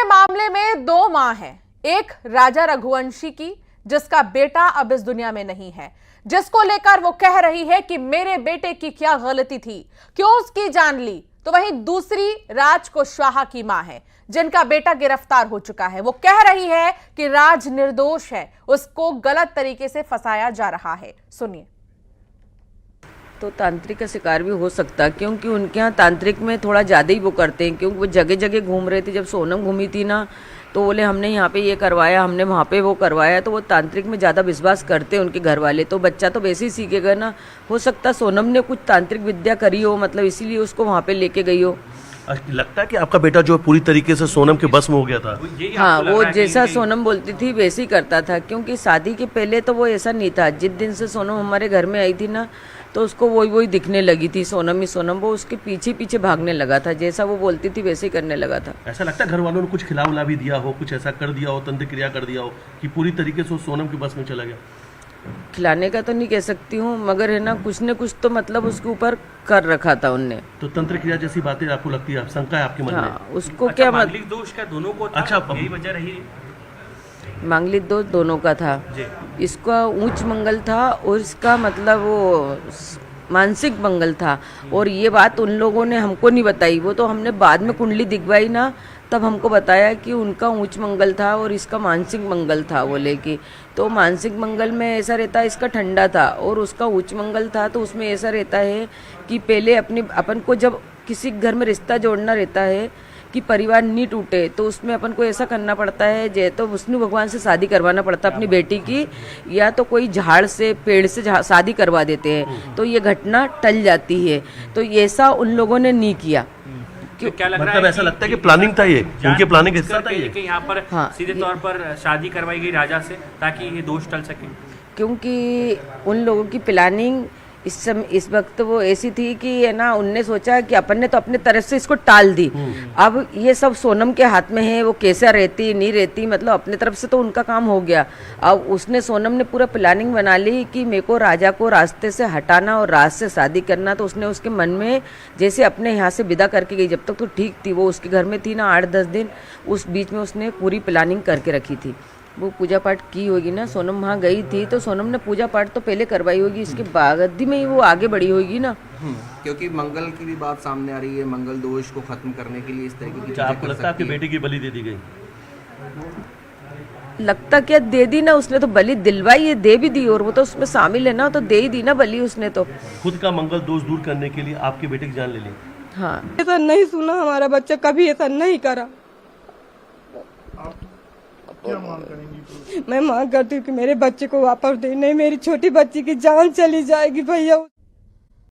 पूरे मामले में दो मां हैं। एक राजा रघुवंशी की, जिसका बेटा अब इस दुनिया में नहीं है, जिसको लेकर वो कह रही है कि मेरे बेटे की क्या गलती थी, क्यों उसकी जान ली। तो वहीं दूसरी राज कुशवाहा की मां है, जिनका बेटा गिरफ्तार हो चुका है। वो कह रही है कि राज निर्दोष है, उसको गलत तरीके से फंसाया जा रहा है। सुनिए। तो तांत्रिक का शिकार भी हो सकता है, क्योंकि उनके यहाँ तांत्रिक में थोड़ा ज़्यादा ही वो करते हैं। क्योंकि वो जगह जगह घूम रहे थे। जब सोनम घूमी थी ना, तो बोले हमने यहाँ पे ये करवाया, हमने वहाँ पे वो करवाया। तो वो तांत्रिक में ज़्यादा विश्वास करते हैं उनके घर वाले। तो बच्चा तो वैसे ही सीखेगा ना। हो सकता सोनम ने कुछ तांत्रिक विद्या करी हो, मतलब इसीलिए उसको वहाँ पे लेके गई हो। लगता है कि आपका बेटा जो पूरी तरीके से सोनम के बस में हो गया था। हाँ, वो जैसा सोनम बोलती थी वैसे ही करता था। क्योंकि शादी के पहले तो वो ऐसा नहीं था। जिस दिन से सोनम हमारे घर में आई थी ना, तो उसको वही दिखने लगी थी, सोनम ही सोनम। वो उसके पीछे पीछे भागने लगा था, जैसा वो बोलती थी वैसे ही करने लगा था। ऐसा लगता है घर वालों ने कुछ खिला भी दिया हो, कुछ ऐसा कर दिया हो, तंत्र क्रिया कर दिया हो कि पूरी तरीके से वो सोनम के बस में चला गया। खिलाने का तो नहीं कह सकती हूँ, मगर है ना, कुछ न कुछ तो मतलब उसके ऊपर कर रखा था उनने। तो तंत्र क्रिया जैसी बातें आपको लगती है, शंका है आपके मन में? हाँ, उसको क्या मांगलिक दोष का दोनों को था? अच्छा, यही वजह रही। मांगलिक दोष दोनों का था। इसका उच्च मंगल था और इसका मतलब वो मानसिक मंगल था। और ये बात उन लोगों ने हमको नहीं बताई। वो तो हमने बाद में कुंडली दिखवाई ना, तब हमको बताया कि उनका उच्च मंगल था और इसका मानसिक मंगल था। बोले कि तो मानसिक मंगल में ऐसा रहता है, इसका ठंडा था, और उसका उच्च मंगल था तो उसमें ऐसा रहता है कि पहले अपन को जब किसी घर में रिश्ता जोड़ना रहता है कि परिवार नहीं टूटे, तो उसमें अपन को ऐसा करना पड़ता है, जय तो विष्णु भगवान से शादी करवाना पड़ता है अपनी बेटी की, या तो कोई झाड़ से, पेड़ से शादी करवा देते हैं, तो ये घटना टल जाती है। तो ऐसा उन लोगों ने नहीं किया। क्या लग रहा मतलब है ऐसा लगता है कि प्लानिंग था, ये उनके प्लानिंग का हिस्सा था ये कि यहाँ पर सीधे तौर पर शादी करवाई गई राजा से, ताकि ये दोष टल सके। क्योंकि उन लोगों की प्लानिंग इस वक्त वो ऐसी थी कि है ना, उनने सोचा कि अपन ने तो अपने तरफ से इसको टाल दी। अब ये सब सोनम के हाथ में है, वो कैसा रहती नहीं रहती, मतलब अपने तरफ से तो उनका काम हो गया। अब उसने, सोनम ने पूरा प्लानिंग बना ली कि मेरे को राजा को रास्ते से हटाना और राज से शादी करना। तो उसने उसके मन में, जैसे अपने यहाँ से विदा करके गई, जब तक तो ठीक थी, वो उसके घर में थी ना 8-10 दिन, उस बीच में उसने पूरी प्लानिंग करके रखी थी। वो पूजा पाठ की होगी ना, सोनम वहाँ गई थी तो सोनम ने पूजा पाठ तो पहले करवाई होगी, इसके बाद में ही वो आगे बढ़ी होगी ना। क्योंकि मंगल की भी बात सामने आ रही है, मंगल दोष को खत्म करने के लिए इस तरीके की। आपको लगता है आपकी बेटी की बलि दे दी गई? लगता क्या दे दी ना, उसने तो बलि दिलवाई है, दे भी दी, और वो तो उसमें शामिल है ना, तो दे ही दी ना बलि उसने। तो खुद का मंगल दोष दूर करने के लिए आपके बेटे की जान ले ली। हाँ, ऐसा नहीं सुना, हमारा बच्चा कभी ऐसा नहीं करा। क्या मांग करेंगी? मैं मांग करती हूँ कि मेरे बच्चे को वापस दे, नहीं मेरी छोटी बच्ची की जान चली जाएगी भैया।